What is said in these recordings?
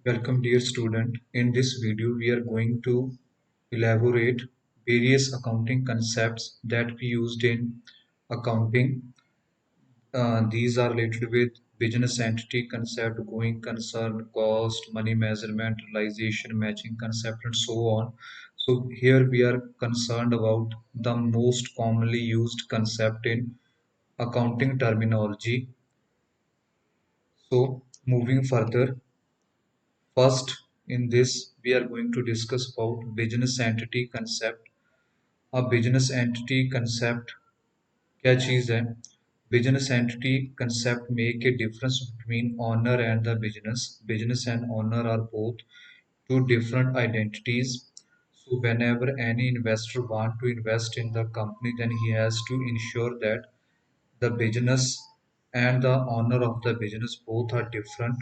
Welcome dear student. In this video we are going to elaborate various accounting concepts that we used in accounting. These are related with business entity concept, going concern, cost, money measurement, realization, matching concept and so on. So here we are concerned about the most commonly used concept in accounting terminology. So moving further, first, in this, we are going to discuss about business entity concept. A business entity concept क्या चीज है? Business entity concept make a difference between owner and the business. Business and owner are both two different identities. So whenever any investor want to invest in the company, then he has to ensure that the business and the owner of the business both are different.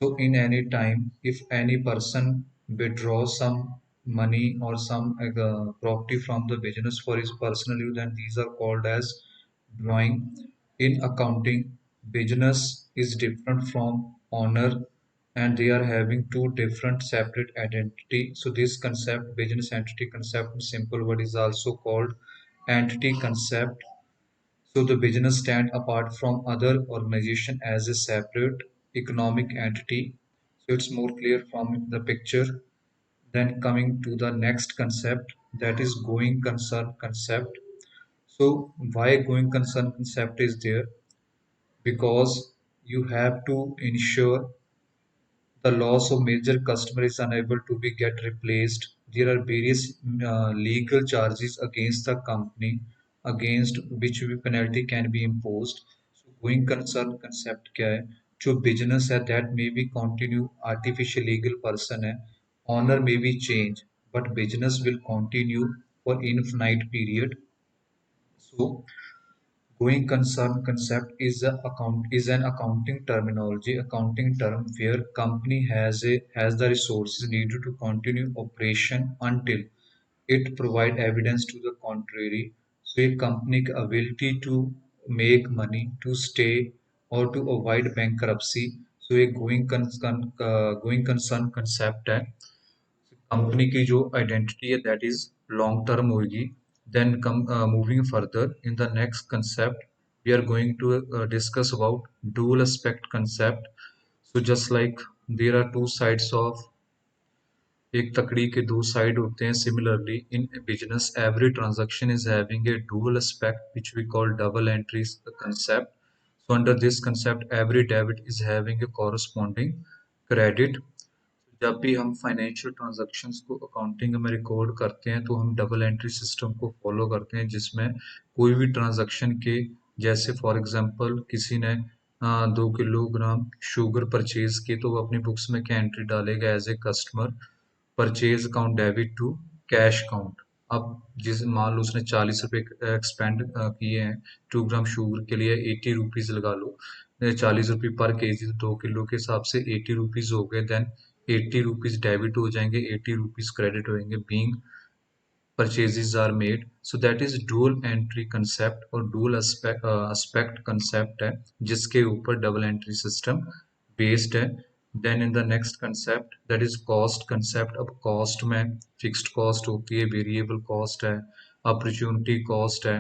So in any time, if any person withdraws some money or some property from the business for his personal use, then these are called as drawing. In accounting, business is different from owner and they are having two different separate identity. So this concept, business entity concept in simple word, is also called entity concept. So the business stand apart from other organization as a separate economic entity. So it's more clear from the picture. Then coming to the next concept, that is going concern concept. So why going concern concept is there? Because you have to ensure the loss of major customer is unable to be get replaced. There are various legal charges against the company against which भी penalty can be imposed. So going concern concept क्या है? जो business है that may be continue artificial legal person है, owner may be change, but business will continue for infinite period. So going concern concept is an accounting terminology, accounting term where company has the resources needed to continue operation until it provide evidence to the contrary. So a company ability to make money, to stay or to avoid bankruptcy. So a going concern concept है company की जो identity है that is long term होगी. Then come moving further in the next concept we are going to discuss about dual aspect concept. So just like there are two sides of एक तकड़ी के दो side होते हैं, similarly in business every transaction is having a dual aspect which we call double entries concept. So under this concept every debit is having a corresponding credit. जब भी हम financial transactions को अकाउंटिंग में record करते हैं तो हम double entry system को फॉलो करते हैं जिसमें कोई भी ट्रांजैक्शन के जैसे फॉर एग्जांपल किसी ने 2 किलोग्राम शुगर परचेज की तो वो अपनी बुक्स में क्या एंट्री डालेगा as a customer purchase account debit to cash account. अब जिस मान लो उसने 40 रुपये एक्सपेंड किए हैं 2 ग्राम शुगर के लिए 80 रुपीज लगा लो 40 रुपये पर केजी 2 किलो के हिसाब से 80 रुपीज हो गए. देन 80 रुपीज डेबिट हो जाएंगे 80 रुपीज क्रेडिट होंगे being purchases are made. So that is dual entry concept और dual aspect concept है जिसके ऊपर double entry system based है. Then in the next concept that is cost concept. अब cost में fixed cost होती है, variable cost है, opportunity cost है,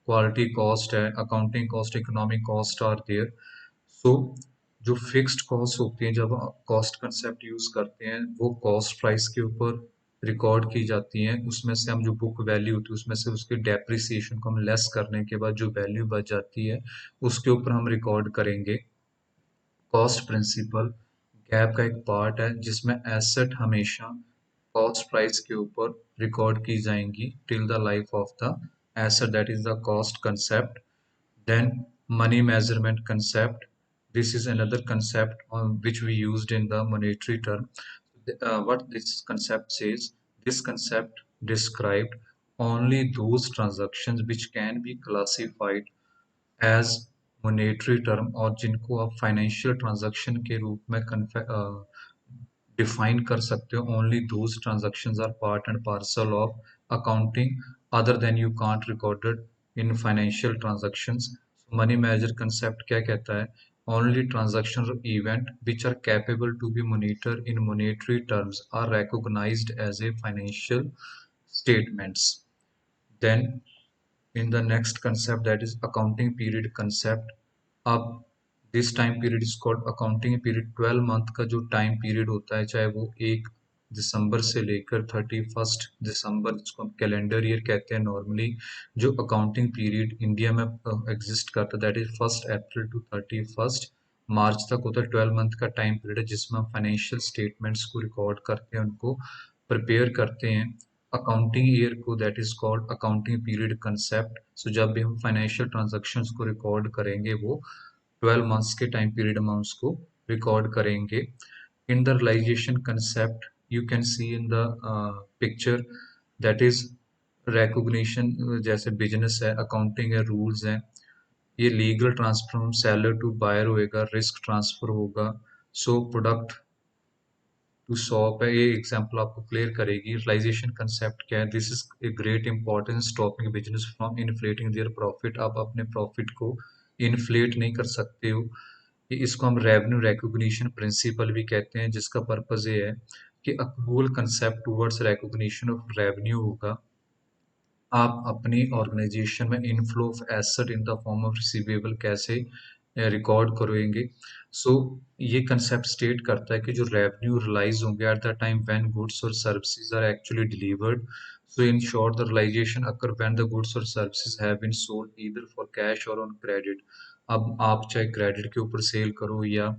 quality cost है, accounting cost, economic cost are there. So जो फिक्स्ड कॉस्ट होती है जब कॉस्ट कंसेप्ट यूज करते हैं वो कॉस्ट प्राइस के ऊपर रिकॉर्ड की जाती हैं. उसमें से हम जो बुक वैल्यू होती है उसमें से उसके डेप्रिसिएशन को हम लेस करने के बाद जो वैल्यू बच जाती है उसके ऊपर हम रिकॉर्ड करेंगे. कॉस्ट प्रिंसिपल गैप का एक पार्ट है जिसमें एसेट हमेशा कॉस्ट प्राइस के ऊपर रिकॉर्ड की जाएंगी till the life of the asset, that is the cost concept. Then money measurement concept. This is another concept on which we used in the monetary term. What this concept says, this concept described only those transactions which can be classified as monetary term और जिनको आप financial transaction के रूप में define कर सकते हो. Only those transactions are part and parcel of accounting. Other than you can't record it in financial transactions. Money manager concept क्या कहता है? only transactions or event which are capable to be monitored in monetary terms are recognized as a financial statements. Then in the next concept, that is accounting period concept. अब this time period is called accounting period. 12 month का जो time period होता है, चाहे वो 1 दिसंबर से लेकर 31 दिसंबर, जिसको हम कैलेंडर ईयर कहते हैं नॉर्मली, जो अकाउंटिंग पीरियड इंडिया में एग्जिस्ट करता है, दैट इज 1 अप्रैल टू 31 मार्च तक होता है। 12 मंथ का टाइम पीरियड है जिसमें हम फाइनेंशियल स्टेटमेंट्स को रिकॉर्ड करते हैं, उनको प्रिपेयर करते हैं। अकाउंटिंग ईयर को that is called accounting period concept. So जब भी हम फाइनेंशियल ट्रांजैक्शंस को रिकॉर्ड करेंगे, वो 12 मंथ्स के टाइम पीरियड में हम उसको रिकॉर्ड करेंगे। In the realisation concept you can see in the picture, that is recognition. जैसे बिजनेस है, अकाउंटिंग है, रूल्स हैं, ये legal transfer seller to buyer होएगा, रिस्क ट्रांसफर होगा। सो प्रोडक्ट टू शॉप है, ये एग्जांपल आपको क्लियर करेगी। रियलाइजेशन कंसेप्ट क्या है? This is a great importance stopping business from inflating their profit. आप अपने प्रॉफिट को इन्फ्लेट नहीं कर सकते हो। ये इसको हम रेवेन्यू रिकॉग्निशन प्रिंसिपल भी कहते हैं, जिसका पर्पज ये है कि accrual concept towards recognition of revenue होगा। आप अपनी ऑर्गेनाइजेशन में inflow of asset in the form of receivable कैसे रिकॉर्ड करेंगे। सो ये कंसेप्ट स्टेट करता है कि जो रेवेन्यू रिलाइज होंगे at the time when goods और services are actually delivered. So in short the realisation occur when the goods और services have been sold either for cash or on credit. अब आप चाहे क्रेडिट के ऊपर cell करो या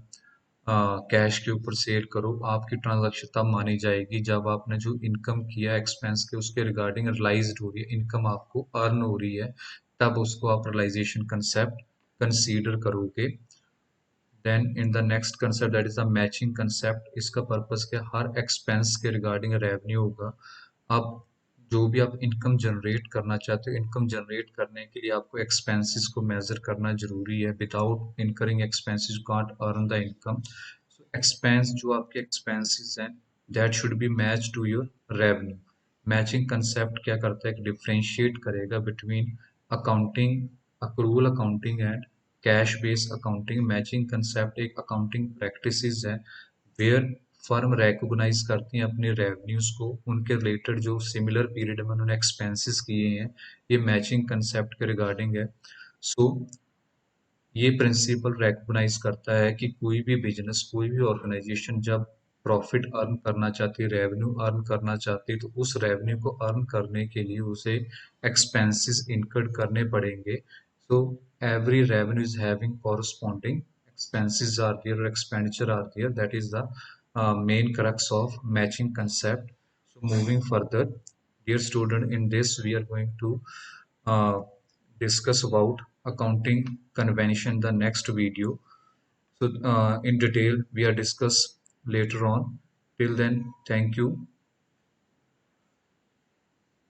कैश के ऊपर सेल करो, आपकी ट्रांजैक्शन तब मानी जाएगी जब आपने जो इनकम किया एक्सपेंस के उसके रिगार्डिंग रियलाइज्ड हो रही है, इनकम आपको अर्न हो रही है, तब उसको आप रियलाइजेशन कंसेप्ट कंसीडर करोगे। Then in the next concept that is the matching concept. इसका पर्पस क्या? हर एक्सपेंस के रिगार्डिंग रेवेन्यू होगा। अब जो भी आप इनकम जनरेट करना चाहते हो, इनकम जनरेट करने के लिए आपको एक्सपेंसेस को मेजर करना जरूरी है। Without incurring expenses you can't earn the income. So expense, जो आपके एक्सपेंसेस हैं, that should be match to your revenue. Matching concept क्या करता है कि डिफरेंशिएट करेगा between accounting, accrual accounting and cash based accounting. Matching concept एक accounting practices है वेयर फर्म रिकॉग्नाइज करती हैं अपने रेवेन्यूज को, उनके रिलेटेड जो सिमिलर पीरियड में उन्होंने एक्सपेंसेस किए हैं, ये मैचिंग कंसेप्ट के रिगार्डिंग है। सो ये प्रिंसिपल रिकॉग्नाइज करता है कि कोई भी बिजनेस, कोई भी ऑर्गेनाइजेशन जब प्रॉफिट अर्न करना चाहती है, रेवेन्यू अर्न करना चाहती है, तो उस रेवेन्यू को अर्न करने के लिए उसे एक्सपेंसेस इनकर्ड करने पड़ेंगे। So every revenue is having corresponding expenses are there or expenditure are there. That is the main crux of matching concept. So moving further, dear student, in this we are going to uh, discuss about accounting convention the next video. So in detail we are discuss later on. Till then, thank you.